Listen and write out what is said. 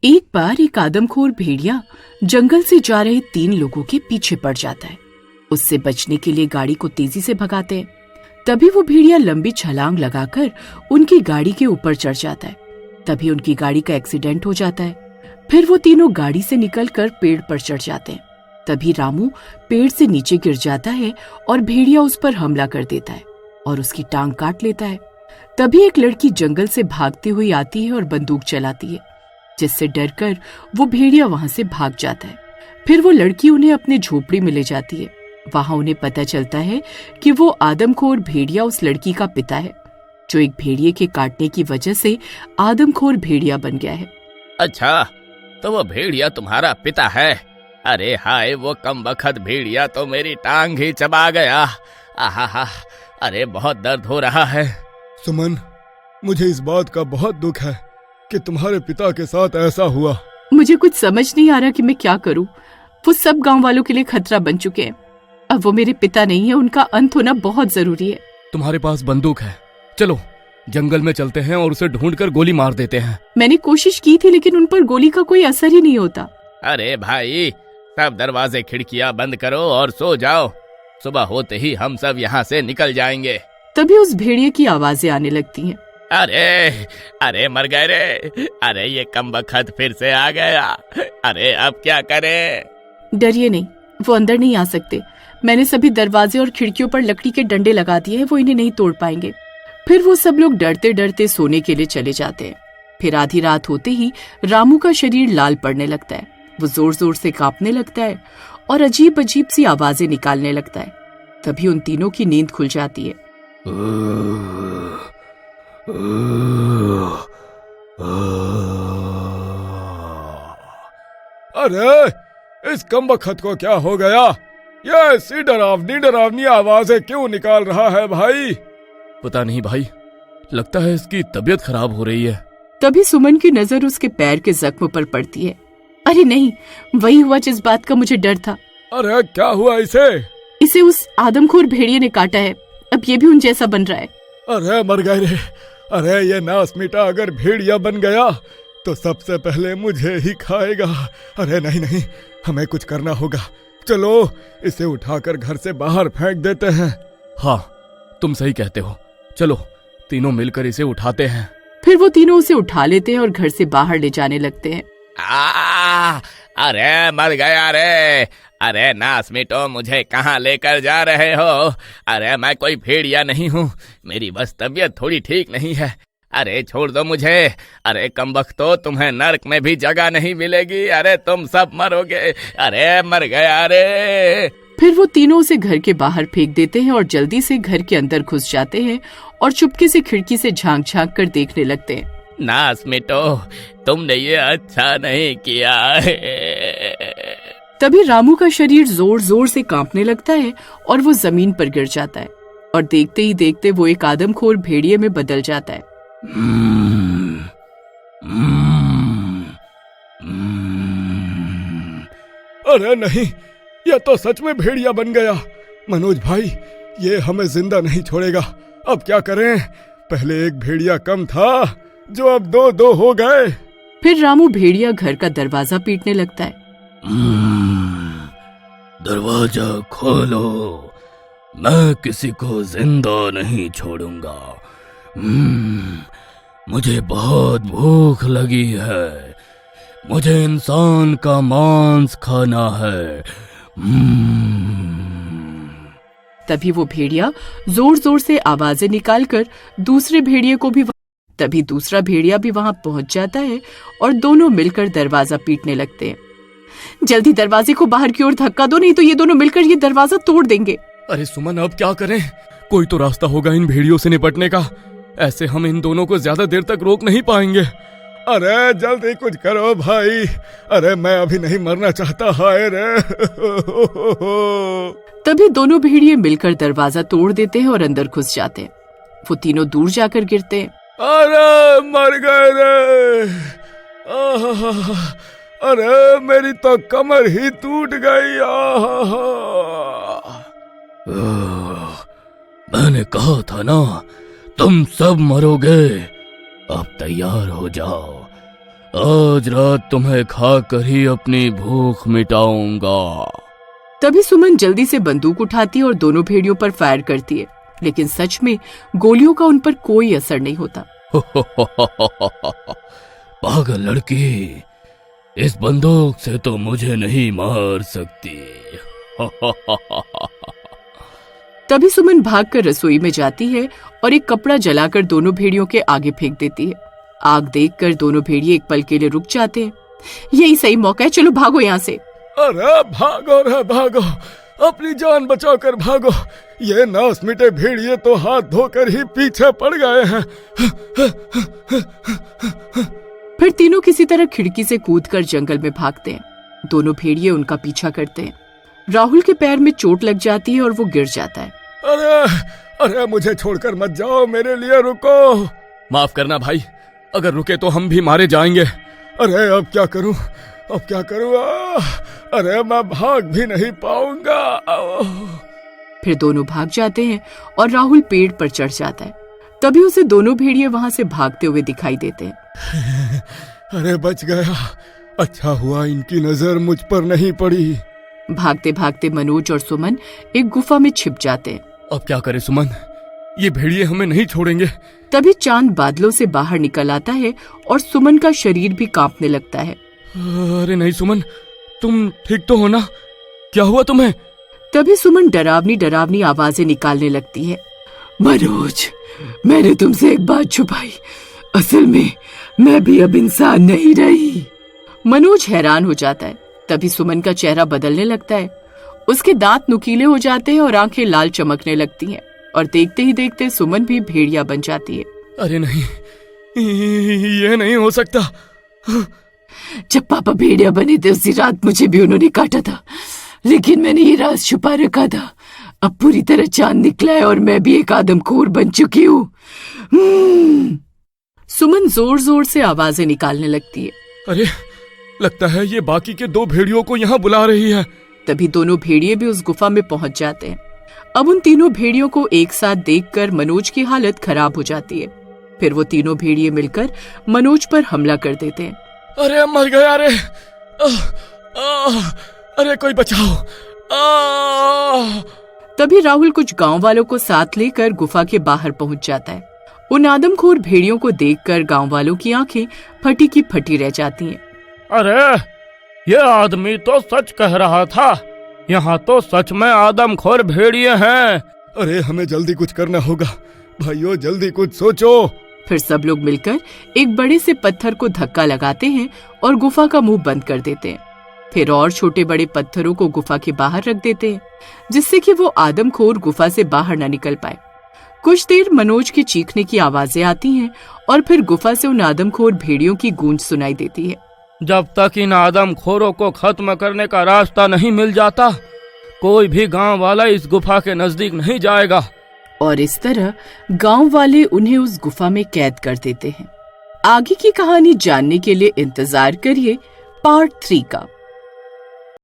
एक बार एक आदमखोर भेड़िया जंगल से जा रहे 3 लोगों के पीछे पड़ जाता है। उससे बचने के लिए गाड़ी को तेजी से भगाते हैं। तभी वो भेड़िया लंबी छलांग लगाकर उनकी गाड़ी के ऊपर चढ़ जाता है। तभी उनकी गाड़ी का एक्सीडेंट हो जाता है। फिर वो तीनों गाड़ी से निकलकर पेड़ पर चढ़ जाते हैं। तभी रामू पेड़ से नीचे गिर जाता है और भेड़िया उस पर हमला कर देता है और उसकी टांग काट लेता है। तभी एक लड़की जंगल से भागती हुई आती है और बंदूक चलाती है, जिससे डरकर वो भेड़िया वहां से भाग जाता है। फिर वो लड़की उन्हें अपने झोपड़ी में ले जाती है। वहां उन्हें पता चलता है कि वो आदमखोर भेड़िया उस लड़की का पिता है, जो एक भेड़िए के काटने की वजह से आदमखोर भेड़िया बन गया है। अच्छा, तो वो भेड़िया तुम्हारा पिता है? अरे हाय, वो कमबख्त भेड़िया तो मेरी टांग ही चबा गया। आहा, अरे बहुत दर्द हो रहा है। सुमन, मुझे इस बात का बहुत दुख है कि तुम्हारे पिता के साथ ऐसा हुआ। मुझे कुछ समझ नहीं आ रहा कि मैं क्या करूं। वो सब गांव वालों के लिए खतरा बन चुके हैं। अब वो मेरे पिता नहीं है, उनका अंत होना बहुत जरूरी है। तुम्हारे पास बंदूक है, चलो जंगल में चलते हैं और उसे ढूंढकर गोली मार देते हैं। मैंने कोशिश की थी, लेकिन उन पर गोली का कोई असर ही नहीं होता। अरे भाई, सब दरवाजे खिड़कियां बंद करो और सो जाओ। सुबह होते ही हम सब यहाँ से निकल जाएंगे। तभी उस भेड़िए की आवाजें आने लगती हैं। अरे मर गए रे। अरे ये कमबख्त फिर से आ गया। अरे अब क्या करें? डरिए नहीं, वो अंदर नहीं आ सकते। मैंने सभी दरवाजे और खिड़कियों पर लकड़ी के डंडे लगा दिए हैं, वो इन्हें नहीं तोड़ पाएंगे। फिर वो सब लोग डरते डरते सोने के लिए चले जाते हैं। फिर आधी रात होते ही रामू का शरीर लाल पड़ने लगता है। वो जोर जोर से कांपने लगता है और अजीब अजीब सी आवाजें निकालने लगता है। तभी उन तीनों की नींद खुल जाती है। अरे इस कमबख्त को क्या हो गया? ये ऐसी डरावनी आवाजें क्यों निकाल रहा है भाई? पता नहीं भाई, लगता है इसकी तबीयत खराब हो रही है। तभी सुमन की नजर उसके पैर के जख्म पर पड़ती है। अरे नहीं, वही हुआ जिस बात का मुझे डर था। अरे क्या हुआ इसे? इसे उस आदमखोर भेड़िए ने काटा है। अब ये भी उन जैसा बन रहा है। अरे मर गए रे। अरे ये नास मीठा अगर भेड़िया बन गया तो सबसे पहले मुझे ही खाएगा। अरे नहीं, हमें कुछ करना होगा। चलो इसे उठाकर घर से बाहर फेंक देते हैं। हाँ, तुम सही कहते हो। चलो तीनों मिलकर इसे उठाते हैं। फिर वो तीनों उसे उठा लेते हैं और घर से बाहर ले जाने लगते हैं। अरे मर गया रे। अरे नास मिटो, मुझे कहाँ लेकर जा रहे हो? अरे मैं कोई भेड़िया नहीं हूँ, मेरी बस तबीयत थोड़ी ठीक नहीं है। अरे छोड़ दो मुझे। अरे कमबख्तो, तुम्हें नर्क में भी जगह नहीं मिलेगी। अरे तुम सब मरोगे। अरे मर गया रे। फिर वो तीनों उसे घर के बाहर फेंक देते हैं और जल्दी से घर के अंदर घुस जाते हैं और चुपके से खिड़की से झांक झांक कर देखने लगते हैं। नास मिटो, तुमने ये अच्छा नहीं किया है। तभी रामू का शरीर जोर जोर से कांपने लगता है और वो जमीन पर गिर जाता है और देखते ही देखते वो एक आदमखोर भेड़िए में बदल जाता है। अरे नहीं, यह तो सच में भेड़िया बन गया। मनोज भाई, ये हमें जिंदा नहीं छोड़ेगा। अब क्या करें? पहले एक भेड़िया कम था, जो अब 2 हो गए। फिर रामू भेड़िया घर का दरवाजा पीटने लगता है। दरवाजा खोलो, मैं किसी को जिंदा नहीं छोड़ूंगा। मुझे बहुत भूख लगी है, मुझे इंसान का मांस खाना है। तभी वो भेड़िया जोर जोर से आवाजें निकालकर दूसरे भेड़िए को भी तभी दूसरा भेड़िया भी वहां पहुंच जाता है और दोनों मिलकर दरवाजा पीटने लगते हैं। जल्दी दरवाजे को बाहर की ओर धक्का दो, नहीं तो ये दोनों मिलकर ये दरवाजा तोड़ देंगे। अरे सुमन, अब क्या करें? कोई तो रास्ता होगा इन भेड़ियों से निपटने का। ऐसे हम इन दोनों को ज्यादा देर तक रोक नहीं पाएंगे। अरे जल्दी कुछ करो भाई। अरे मैं अभी नहीं मरना चाहता। हाय रे। तभी दोनों भेड़िए मिलकर दरवाजा तोड़ देते हैं और अंदर घुस जाते हैं। वो तीनों दूर जाकर गिरते हैं। अरे मर गए रे। अरे मेरी तो कमर ही टूट गई। मैंने कहा था ना, तुम सब मरोगे। अब तैयार हो जाओ, आज रात तुम्हें खाकर ही अपनी भूख मिटाऊंगा। तभी सुमन जल्दी से बंदूक उठाती है और दोनों भेड़ियों पर फायर करती है, लेकिन सच में गोलियों का उन पर कोई असर नहीं होता। पागल लड़की, इस बंदूक से तो मुझे नहीं मार सकती। तभी सुमन भागकर रसोई में जाती है और एक कपड़ा जलाकर दोनों भेड़ियों के आगे फेंक देती है। आग देखकर दोनों भेड़िए एक पल के लिए रुक जाते हैं। यही सही मौका है, चलो भागो यहाँ से। अरे भागो रे भागो, अपनी जान बचाकर भागो। ये नास मिटे भेड़िए तो हाथ धोकर ही पीछे पड़ गए हैं। फिर तीनों किसी तरह खिड़की से कूदकर जंगल में भागते हैं। दोनों भेड़िए उनका पीछा करते हैं। राहुल के पैर में चोट लग जाती है और वो गिर जाता है। अरे अरे मुझे छोड़कर मत जाओ, मेरे लिए रुको। माफ करना भाई, अगर रुके तो हम भी मारे जाएंगे। अरे अब क्या करूं, अब क्या करूं? अरे मैं भाग भी नहीं पाऊंगा। फिर दोनों भाग जाते हैं और राहुल पेड़ पर चढ़ जाता है। तभी उसे दोनों भेड़िए वहां से भागते हुए दिखाई देते हैं। अरे बच गया, अच्छा हुआ इनकी नजर मुझ पर नहीं पड़ी। भागते भागते मनोज और सुमन एक गुफा में छिप जाते हैं। अब क्या करें सुमन, ये भेड़िए हमें नहीं छोड़ेंगे। तभी चांद बादलों से बाहर निकल आता है और सुमन का शरीर भी कांपने लगता है। अरे नहीं सुमन, तुम ठीक तो हो ना? क्या हुआ तुम्हें? तभी सुमन डरावनी डरावनी आवाजें निकालने लगती है। मनोज, मैंने तुमसे एक बात छुपाई। असल में मैं भी अब इंसान नहीं रही। मनोज हैरान हो जाता है। तभी सुमन का चेहरा बदलने लगता है। उसके दांत नुकीले हो जाते हैं और आंखें लाल चमकने लगती हैं और देखते ही देखते सुमन भी भेड़िया बन जाती है। अरे नहीं, ये नहीं हो सकता। जब पापा भेड़िया बने थे उसी रात मुझे भी उन्होंने काटा था, लेकिन मैंने ये राज छुपा रखा था। अब पूरी तरह चांद निकला है और मैं भी एक आदमखोर बन चुकी हूँ। सुमन जोर जोर से आवाजें निकालने लगती है। अरे लगता है ये बाकी के दो भेड़ियों को यहाँ बुला रही है। तभी दोनों भेड़िए भी उस गुफा में पहुंच जाते हैं। अब उन तीनों भेड़ियों को एक साथ देखकर मनोज की हालत खराब हो जाती है। फिर वो तीनों भेड़िए मिलकर मनोज पर हमला कर देते हैं। अरे मर गया रे! अरे कोई बचाओ! तभी राहुल कुछ गांव वालों को साथ लेकर गुफा के बाहर पहुंच जाता है। उन आदमखोर भेड़ियों को देखकर गांव वालों की आंखें फटी की फटी रह जाती हैं। अरे ये आदमी तो सच कह रहा था, यहाँ तो सच में आदमखोर भेड़िए हैं। अरे हमें जल्दी कुछ करना होगा भाइयों, जल्दी कुछ सोचो। फिर सब लोग मिलकर एक बड़े से पत्थर को धक्का लगाते हैं और गुफा का मुंह बंद कर देते हैं। फिर और छोटे बड़े पत्थरों को गुफा के बाहर रख देते हैं, जिससे कि वो आदमखोर गुफा से बाहर न निकल पाए। कुछ देर मनोज के चीखने की आवाजें आती हैं और फिर गुफा से उन आदमखोर भेड़ियों की गूंज सुनाई देती है। जब तक इन आदमखोरों को खत्म करने का रास्ता नहीं मिल जाता, कोई भी गांव वाला इस गुफा के नजदीक नहीं जाएगा। और इस तरह गांव वाले उन्हें उस गुफा में कैद कर देते हैं। आगे की कहानी जानने के लिए इंतजार करिए पार्ट 3 का।